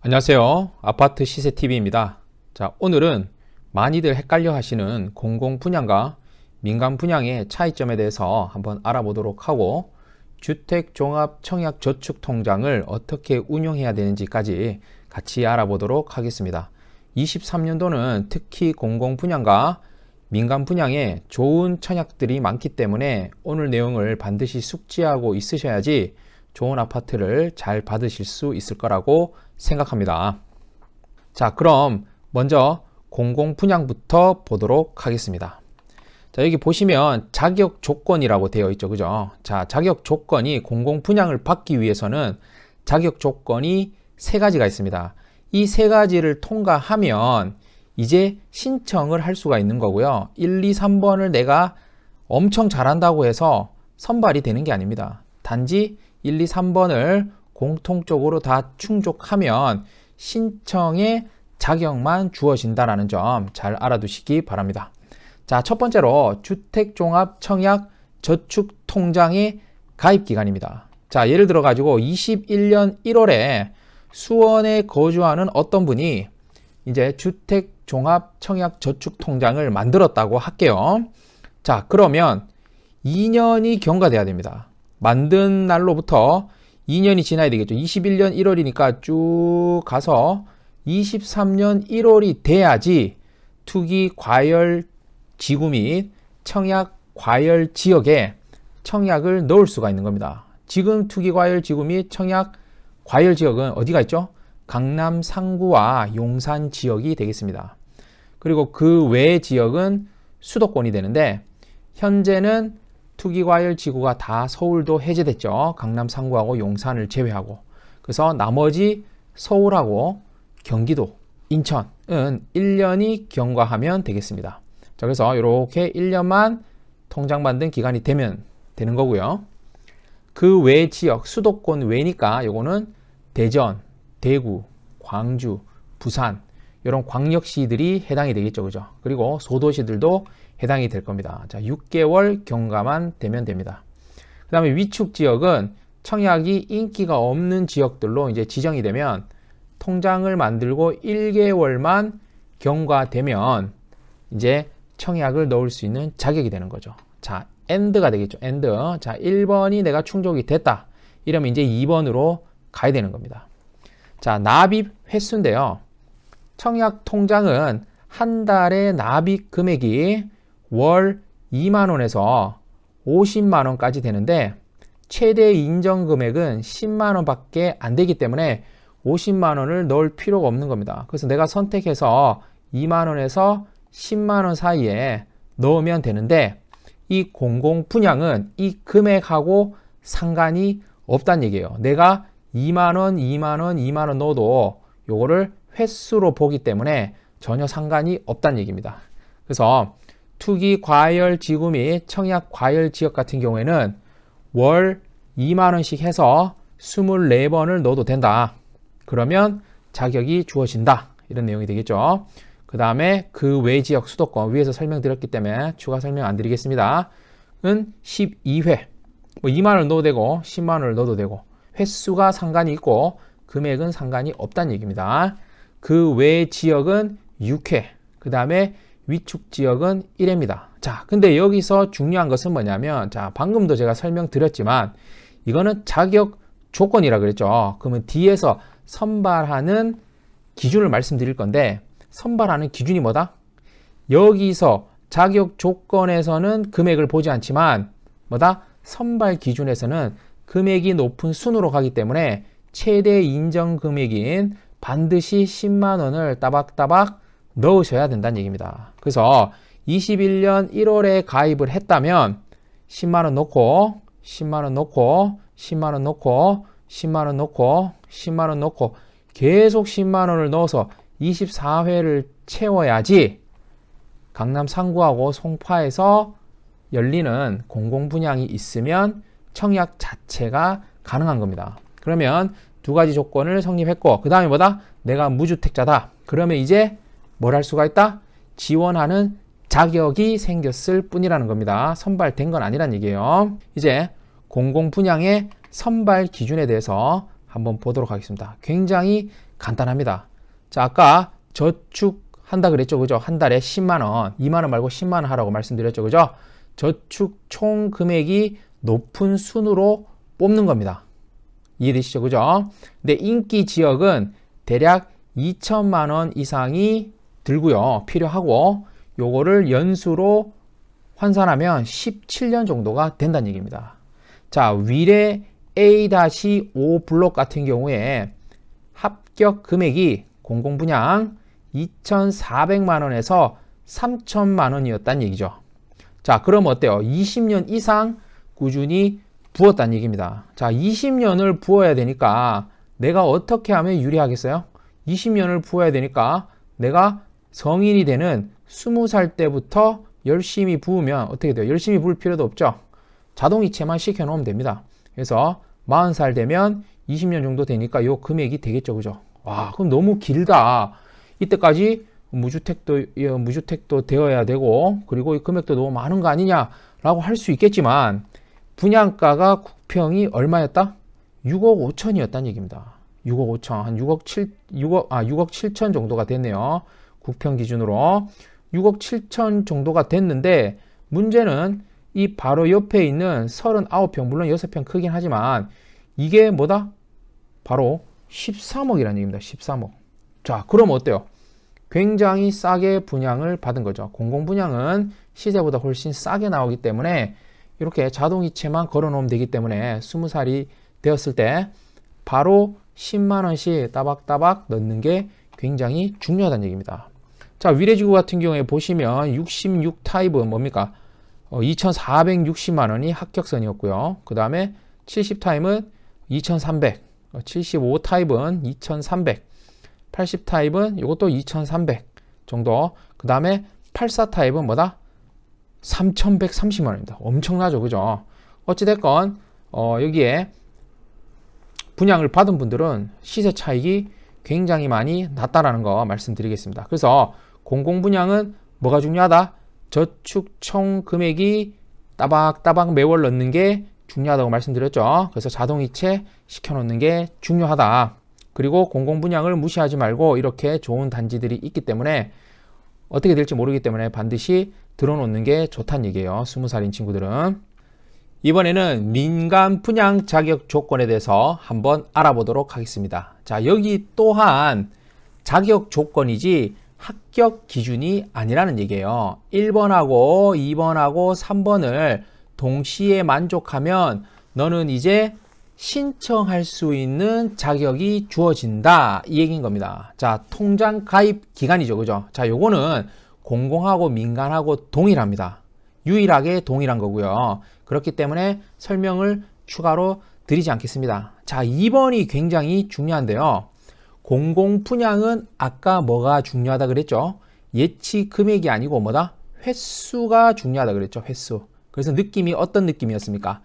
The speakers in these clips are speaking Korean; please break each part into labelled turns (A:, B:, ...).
A: 안녕하세요. 아파트 시세TV입니다. 자, 오늘은 많이들 헷갈려 하시는 공공분양과 민간분양의 차이점에 대해서 한번 알아보도록 하고, 주택종합청약저축통장을 어떻게 운용해야 되는지까지 같이 알아보도록 하겠습니다. 23년도는 특히 공공분양과 민간분양에 좋은 청약들이 많기 때문에 오늘 내용을 반드시 숙지하고 있으셔야지 좋은 아파트를 잘 받으실 수 있을 거라고 생각합니다. 자, 그럼 먼저 공공분양부터 보도록 하겠습니다. 자, 여기 보시면 자격 조건이라고 되어 있죠. 그죠? 자, 자격 조건이 공공분양을 받기 위해서는 자격 조건이 세 가지가 있습니다. 이 세 가지를 통과하면 이제 신청을 할 수가 있는 거고요. 1, 2, 3번을 내가 엄청 잘한다고 해서 선발이 되는 게 아닙니다. 단지 1, 2, 3번을 공통적으로 다 충족하면 신청의 자격만 주어진다는 점 잘 알아두시기 바랍니다. 자, 첫 번째로 주택종합청약저축통장의 가입기간입니다. 자, 예를 들어 가지고 21년 1월에 수원에 거주하는 어떤 분이 이제 주택종합청약저축통장을 만들었다고 할게요. 자, 그러면 2년이 경과돼야 됩니다. 만든 날로부터 2년이 지나야 되겠죠. 21년 1월이니까 쭉 가서 23년 1월이 돼야지 투기 과열 지구 및 청약 과열 지역에 청약을 넣을 수가 있는 겁니다. 지금 투기 과열 지구 및 청약 과열 지역은 어디가 있죠? 강남 상구와 용산 지역이 되겠습니다. 그리고 그 외 지역은 수도권이 되는데, 현재는 투기과열 지구가 다 서울도 해제됐죠. 강남 상구하고 용산을 제외하고. 그래서 나머지 서울하고 경기도, 인천은 1년이 경과하면 되겠습니다. 자, 그래서 이렇게 1년만 통장 만든 기간이 되면 되는 거고요. 그 외 지역, 수도권 외니까 요거는 대전, 대구, 광주, 부산 이런 광역시들이 해당이 되겠죠. 그죠? 그리고 소도시들도 해당이 될 겁니다. 자, 6개월 경과만 되면 됩니다. 그 다음에 위축 지역은 청약이 인기가 없는 지역들로 이제 지정이 되면 통장을 만들고 1개월만 경과되면 이제 청약을 넣을 수 있는 자격이 되는 거죠. 자, AND가 되겠죠. AND. 자, 1번이 내가 충족이 됐다. 이러면 이제 2번으로 가야 되는 겁니다. 자, 납입 횟수인데요. 청약 통장은 한 달에 납입 금액이 월 2만원에서 50만원까지 되는데, 최대 인정 금액은 10만원 밖에 안 되기 때문에 50만원을 넣을 필요가 없는 겁니다. 그래서 내가 선택해서 2만원에서 10만원 사이에 넣으면 되는데, 이 공공분양은 이 금액하고 상관이 없다는 얘기예요. 내가 2만원, 2만원, 2만원 넣어도 요거를 횟수로 보기 때문에 전혀 상관이 없다는 얘기입니다. 그래서 투기 과열 지구 및 청약 과열 지역 같은 경우에는 월 2만원씩 해서 24번을 넣어도 된다. 그러면 자격이 주어진다. 이런 내용이 되겠죠. 그 다음에 그 외 지역 수도권 위에서 설명드렸기 때문에 추가 설명 안 드리겠습니다. 은 12회. 뭐 2만원을 넣어도 되고 10만원을 넣어도 되고 횟수가 상관이 있고 금액은 상관이 없다는 얘기입니다. 그 외 지역은 6회. 그 다음에 위축 지역은 1회입니다. 자, 근데 여기서 중요한 것은 뭐냐면, 자, 방금도 제가 설명드렸지만 이거는 자격 조건이라 그랬죠. 그러면 뒤에서 선발하는 기준을 말씀드릴 건데, 선발하는 기준이 뭐다? 여기서 자격 조건에서는 금액을 보지 않지만 뭐다? 선발 기준에서는 금액이 높은 순으로 가기 때문에 최대 인정 금액인 반드시 10만원을 따박따박 넣으셔야 된다는 얘기입니다. 그래서 21년 1월에 가입을 했다면 10만원 넣고 10만원 넣고 10만원 넣고 10만원 넣고 10만원 넣고 계속 10만원을 넣어서 24회를 채워야지 강남 상구하고 송파에서 열리는 공공분양이 있으면 청약 자체가 가능한 겁니다. 그러면 두 가지 조건을 성립했고, 그 다음에 뭐다? 내가 무주택자다. 그러면 이제 뭘 할 수가 있다? 지원하는 자격이 생겼을 뿐이라는 겁니다. 선발된 건 아니란 얘기예요. 이제 공공분양의 선발 기준에 대해서 한번 보도록 하겠습니다. 굉장히 간단합니다. 자, 아까 저축한다 그랬죠. 그죠? 한 달에 10만원, 2만원 말고 10만원 하라고 말씀드렸죠. 그죠? 저축 총 금액이 높은 순으로 뽑는 겁니다. 이해되시죠? 그죠? 근데 인기 지역은 대략 2천만원 이상이 들고요. 필요하고, 요거를 연수로 환산하면 17년 정도가 된다는 얘기입니다. 자, 위례 A-5 블록 같은 경우에 합격 금액이 공공분양 2,400만원에서 3천만원이었다는 얘기죠. 자, 그럼 어때요? 20년 이상 꾸준히 부었다는 얘기입니다. 자, 20년을 부어야 되니까 내가 어떻게 하면 유리하겠어요? 20년을 부어야 되니까 내가 성인이 되는 20살 때부터 열심히 부으면 어떻게 돼요? 열심히 부을 필요도 없죠. 자동이체만 시켜놓으면 됩니다. 그래서 40살 되면 20년 정도 되니까 요 금액이 되겠죠. 그죠? 와, 그럼 너무 길다. 이때까지 무주택도 되어야 되고, 그리고 이 금액도 너무 많은 거 아니냐라고 할 수 있겠지만, 분양가가 국평이 얼마였다? 6억 5천이었다는 얘기입니다. 6억 5천, 한 6억 7천 정도가 됐네요. 국평 기준으로. 6억 7천 정도가 됐는데, 문제는 이 바로 옆에 있는 39평, 물론 6평 크긴 하지만, 이게 뭐다? 바로 13억이라는 얘기입니다. 13억. 자, 그럼 어때요? 굉장히 싸게 분양을 받은 거죠. 공공분양은 시세보다 훨씬 싸게 나오기 때문에 이렇게 자동이체만 걸어놓으면 되기 때문에 20살이 되었을 때 바로 10만원씩 따박따박 넣는 게 굉장히 중요하다는 얘기입니다. 자, 위례지구 같은 경우에 보시면 66 타입은 뭡니까? 2,460만원이 합격선이었고요. 그 다음에 70 타입은 2,300, 75 타입은 2,300, 80 타입은 이것도 2,300 정도. 그 다음에 84 타입은 뭐다? 3,130만원입니다. 엄청나죠, 그죠? 어찌됐건 여기에 분양을 받은 분들은 시세 차익이 굉장히 많이 났다라는 거 말씀드리겠습니다. 그래서 공공분양은 뭐가 중요하다? 저축 총 금액이 따박따박 매월 넣는 게 중요하다고 말씀드렸죠. 그래서 자동이체 시켜놓는 게 중요하다. 그리고 공공분양을 무시하지 말고 이렇게 좋은 단지들이 있기 때문에 어떻게 될지 모르기 때문에 반드시 들어놓는 게 좋다는 얘기예요. 20살인 친구들은. 이번에는 민간 분양 자격 조건에 대해서 한번 알아보도록 하겠습니다. 자, 여기 또한 자격 조건이지 합격 기준이 아니라는 얘기예요. 1번하고 2번하고 3번을 동시에 만족하면 너는 이제 신청할 수 있는 자격이 주어진다, 이 얘기인 겁니다. 자, 통장 가입 기간이죠. 그죠? 자, 요거는 공공하고 민간하고 동일합니다. 유일하게 동일한 거고요. 그렇기 때문에 설명을 추가로 드리지 않겠습니다. 자, 2번이 굉장히 중요한데요. 공공분양은 아까 뭐가 중요하다 그랬죠? 예치 금액이 아니고 뭐다? 횟수가 중요하다 그랬죠. 횟수. 그래서 느낌이 어떤 느낌이었습니까?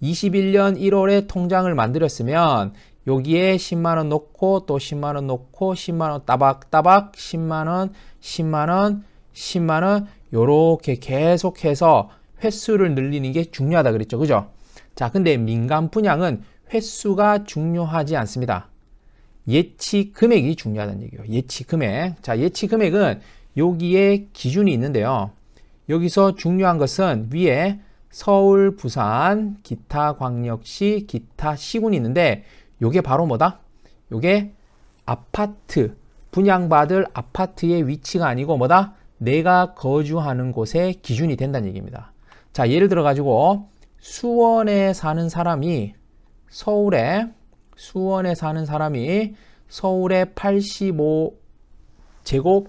A: 21년 1월에 통장을 만들었으면 여기에 10만원 놓고 또 10만원 놓고 10만원 따박따박 10만원 10만원 10만원 요렇게 계속해서 횟수를 늘리는 게 중요하다 그랬죠. 그죠? 자, 근데 민간 분양은 횟수가 중요하지 않습니다. 예치 금액이 중요하다는 얘기예요. 예치 금액. 자, 예치 금액은 여기에 기준이 있는데요. 여기서 중요한 것은 위에 서울, 부산, 기타 광역시, 기타 시군이 있는데 요게 바로 뭐다? 요게 아파트, 분양받을 아파트의 위치가 아니고 뭐다? 내가 거주하는 곳의 기준이 된다는 얘기입니다. 자, 예를 들어 가지고 수원에 사는 사람이 서울에 85제곱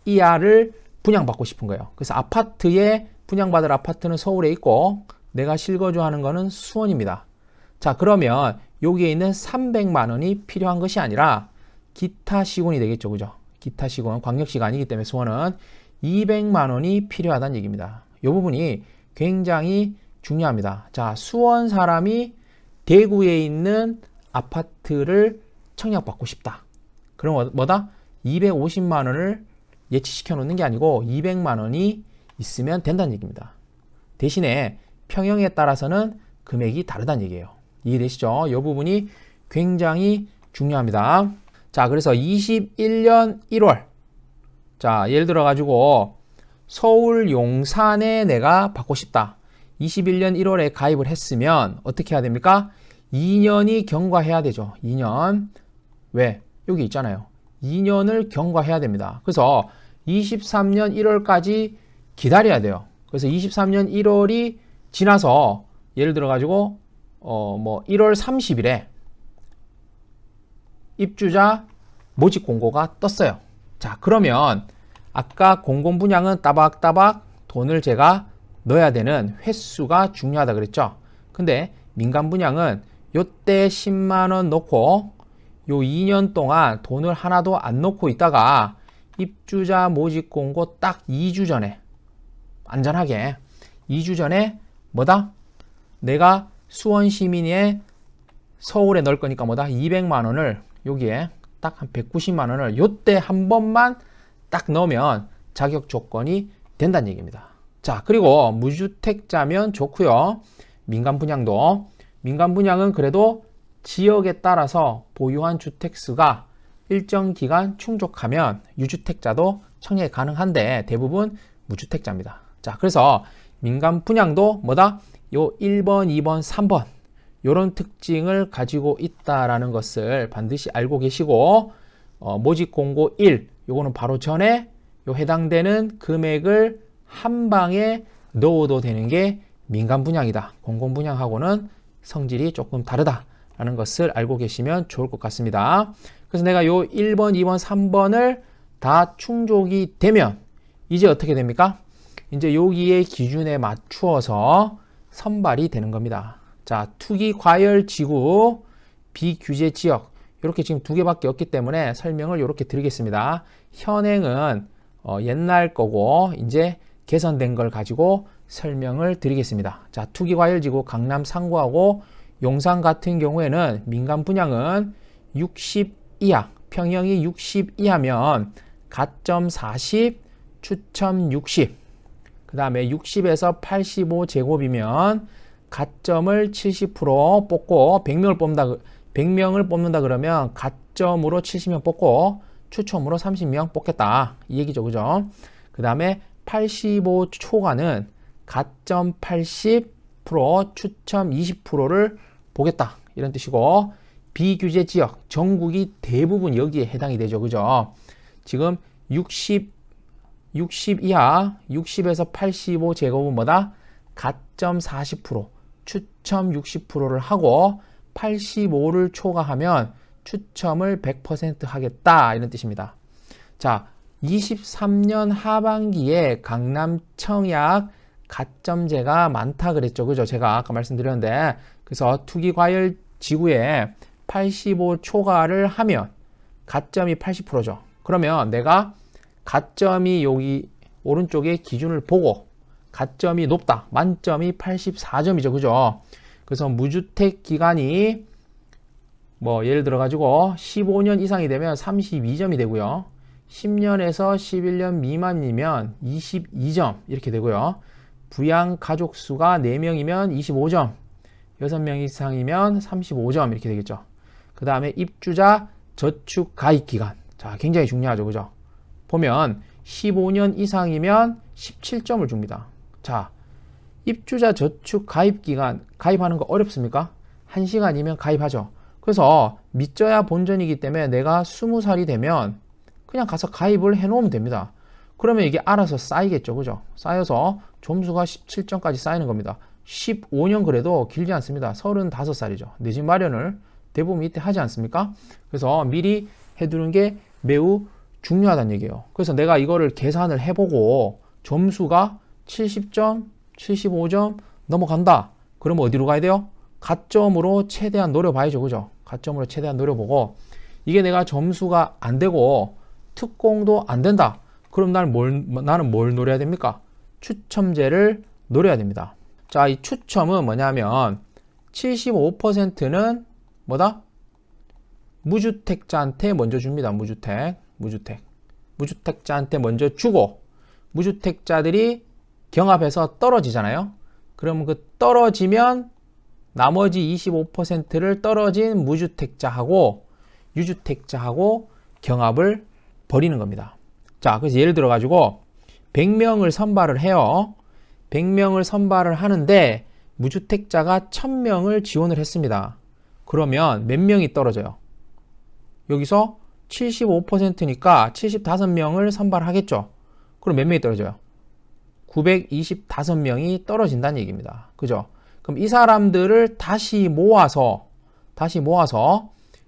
A: 이하를 분양받고 싶은 거예요. 그래서 아파트에 분양받을 아파트는 서울에 있고 내가 실거주하는 거는 수원입니다. 자, 그러면 여기에 있는 300만 원이 필요한 것이 아니라 기타 시군이 되겠죠. 그죠? 기타 시군, 광역시가 아니기 때문에 수원은 200만 원이 필요하다는 얘기입니다. 이 부분이 굉장히 중요합니다. 자, 수원 사람이 대구에 있는 아파트를 청약받고 싶다. 그럼 뭐다? 250만 원을 예치시켜 놓는 게 아니고 200만 원이 있으면 된다는 얘기입니다. 대신에 평형에 따라서는 금액이 다르다는 얘기예요. 이해되시죠? 이 부분이 굉장히 중요합니다. 자, 그래서 21년 1월. 자, 예를 들어 가지고 서울 용산에 내가 받고 싶다. 21년 1월에 가입을 했으면 어떻게 해야 됩니까? 2년이 경과해야 되죠. 2년. 왜? 여기 있잖아요. 2년을 경과해야 됩니다. 그래서 23년 1월까지 기다려야 돼요. 그래서 23년 1월이 지나서 예를 들어 가지고 1월 30일에 입주자 모집 공고가 떴어요. 자, 그러면 아까 공공분양은 따박따박 돈을 제가 넣어야 되는 횟수가 중요하다 그랬죠. 근데 민간분양은 요때 10만원 넣고 요 2년 동안 돈을 하나도 안 넣고 있다가 입주자 모집 공고 딱 2주 전에 안전하게 2주 전에 뭐다? 내가 수원 시민의 서울에 넣을 거니까 뭐다? 200만 원을 여기에 딱 한 190만 원을 요때 한 번만 딱 넣으면 자격 조건이 된다는 얘기입니다. 자, 그리고 무주택자면 좋고요. 민간 분양도. 민간 분양은 그래도 지역에 따라서 보유한 주택 수가 일정 기간 충족하면 유주택자도 청약 가능한데 대부분 무주택자입니다. 자, 그래서 민간 분양도 뭐다? 요 1번, 2번, 3번 요런 특징을 가지고 있다라는 것을 반드시 알고 계시고 모집 공고 1 요거는 바로 전에 요 해당되는 금액을 한 방에 넣어도 되는 게 민간 분양이다. 공공 분양하고는 성질이 조금 다르다라는 것을 알고 계시면 좋을 것 같습니다. 그래서 내가 요 1번, 2번, 3번을 다 충족이 되면 이제 어떻게 됩니까? 이제 여기에 기준에 맞추어서 선발이 되는 겁니다. 자, 투기 과열 지구, 비규제 지역 이렇게 지금 두 개밖에 없기 때문에 설명을 이렇게 드리겠습니다. 현행은 옛날 거고 이제 개선된 걸 가지고 설명을 드리겠습니다. 자, 투기 과열 지구 강남 상구하고 용산 같은 경우에는 민간 분양은 60 이하, 평형이 60 이하면 가점 40, 추첨 60. 그 다음에 60에서 85제곱이면 가점을 70% 뽑고 100명을 뽑는다 그러면 가점으로 70명 뽑고 추첨으로 30명 뽑겠다. 이 얘기죠. 그죠? 그 다음에 85초과는 가점 80%, 추첨 20%를 보겠다. 이런 뜻이고 비규제 지역, 전국이 대부분 여기에 해당이 되죠. 그죠? 지금 60 이하, 60에서 85제곱은 뭐다? 가점 40%, 추첨 60%를 하고 85를 초과하면 추첨을 100% 하겠다. 이런 뜻입니다. 자, 23년 하반기에 강남 청약 가점제가 많다 그랬죠. 그죠? 제가 아까 말씀드렸는데 그래서 투기과열 지구에 85 초과를 하면 가점이 80%죠. 그러면 내가 가점이 여기 오른쪽에 기준을 보고 가점이 높다. 만점이 84점이죠. 그죠? 그래서 무주택 기간이 뭐 예를 들어 가지고 15년 이상이 되면 32점이 되고요. 10년에서 11년 미만이면 22점 이렇게 되고요. 부양 가족 수가 4명이면 25점, 6명 이상이면 35점 이렇게 되겠죠. 그 다음에 입주자 저축 가입 기간. 자, 굉장히 중요하죠. 그죠? 보면 15년 이상이면 17점을 줍니다. 자, 입주자 저축 가입 기간 가입하는 거 어렵습니까? 1시간이면 가입하죠. 그래서 믿져야 본전이기 때문에 내가 20살이 되면 그냥 가서 가입을 해 놓으면 됩니다. 그러면 이게 알아서 쌓이겠죠. 그죠? 쌓여서 점수가 17점까지 쌓이는 겁니다. 15년 그래도 길지 않습니다. 35살이죠. 내 집 마련을 대부분 이때 하지 않습니까? 그래서 미리 해두는 게 매우 중요하다는 얘기예요. 그래서 내가 이거를 계산을 해보고 점수가 70점, 75점 넘어간다. 그러면 어디로 가야 돼요? 가점으로 최대한 노려봐야죠. 그죠? 가점으로 최대한 노려보고 이게 내가 점수가 안 되고 특공도 안 된다. 그럼 나는 뭘 노려야 됩니까? 추첨제를 노려야 됩니다. 자, 이 추첨은 뭐냐면 75%는 뭐다? 무주택자한테 먼저 줍니다. 무주택자한테 먼저 주고 무주택자들이 경합해서 떨어지잖아요. 그러면 그 떨어지면 나머지 25%를 떨어진 무주택자하고 유주택자하고 경합을 벌이는 겁니다. 자, 그래서 예를 들어 가지고 100명을 선발을 해요. 100명을 선발을 하는데 무주택자가 1000명을 지원을 했습니다. 그러면 몇 명이 떨어져요? 여기서 75%니까 75명을 선발하겠죠. 그럼 몇 명이 떨어져요? 925명이 떨어진다는 얘기입니다. 그죠? 그럼 이 사람들을 다시 모아서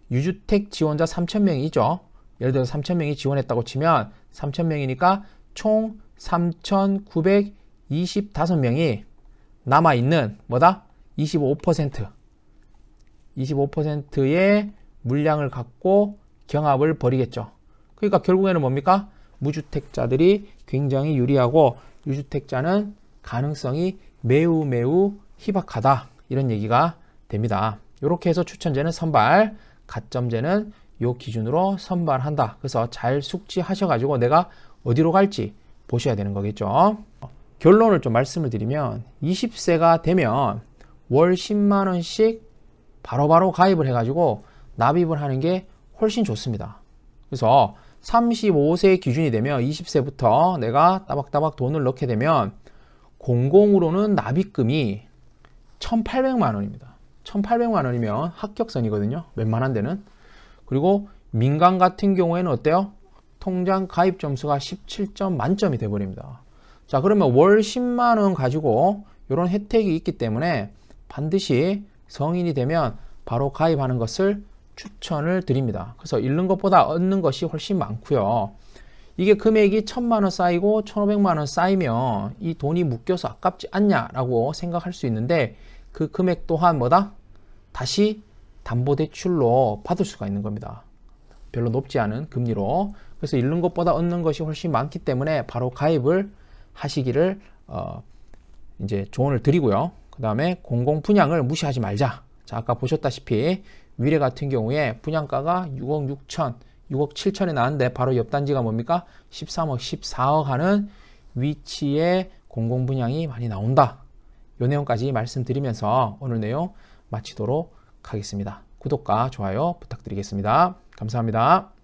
A: 유주택 지원자 3000명이죠. 예를 들어서 3000명이 지원했다고 치면 3000명이니까 총 3925명이 남아있는 뭐다? 25%의 물량을 갖고 경합을 벌이겠죠. 그러니까 결국에는 뭡니까? 무주택자들이 굉장히 유리하고 유주택자는 가능성이 매우 희박하다. 이런 얘기가 됩니다. 이렇게 해서 추천제는 선발, 가점제는 요 기준으로 선발한다. 그래서 잘 숙지하셔가지고 내가 어디로 갈지 보셔야 되는 거겠죠. 결론을 좀 말씀을 드리면 20세가 되면 월 10만원씩 바로바로 가입을 해가지고 납입을 하는 게 훨씬 좋습니다. 그래서 35세 기준이 되면 20세부터 내가 따박따박 돈을 넣게 되면 공공으로는 납입금이 1,800만원입니다. 1,800만원이면 합격선이거든요. 웬만한 데는. 그리고 민간 같은 경우에는 어때요? 통장 가입 점수가 17점 만점이 돼버립니다. 자, 그러면 월 10만원 가지고 이런 혜택이 있기 때문에 반드시 성인이 되면 바로 가입하는 것을 추천을 드립니다. 그래서 잃는 것보다 얻는 것이 훨씬 많고요. 이게 금액이 1000만원 쌓이고 1500만원 쌓이면 이 돈이 묶여서 아깝지 않냐라고 생각할 수 있는데 그 금액 또한 뭐다? 다시 담보대출로 받을 수가 있는 겁니다. 별로 높지 않은 금리로. 그래서 잃는 것보다 얻는 것이 훨씬 많기 때문에 바로 가입을 하시기를 이제 조언을 드리고요. 그 다음에 공공 분양을 무시하지 말자. 자, 아까 보셨다시피 위례 같은 경우에 분양가가 6억 6천, 6억 7천에 나왔는데 바로 옆 단지가 뭡니까? 13억, 14억 하는 위치에 공공 분양이 많이 나온다. 이 내용까지 말씀드리면서 오늘 내용 마치도록 하겠습니다. 구독과 좋아요 부탁드리겠습니다. 감사합니다.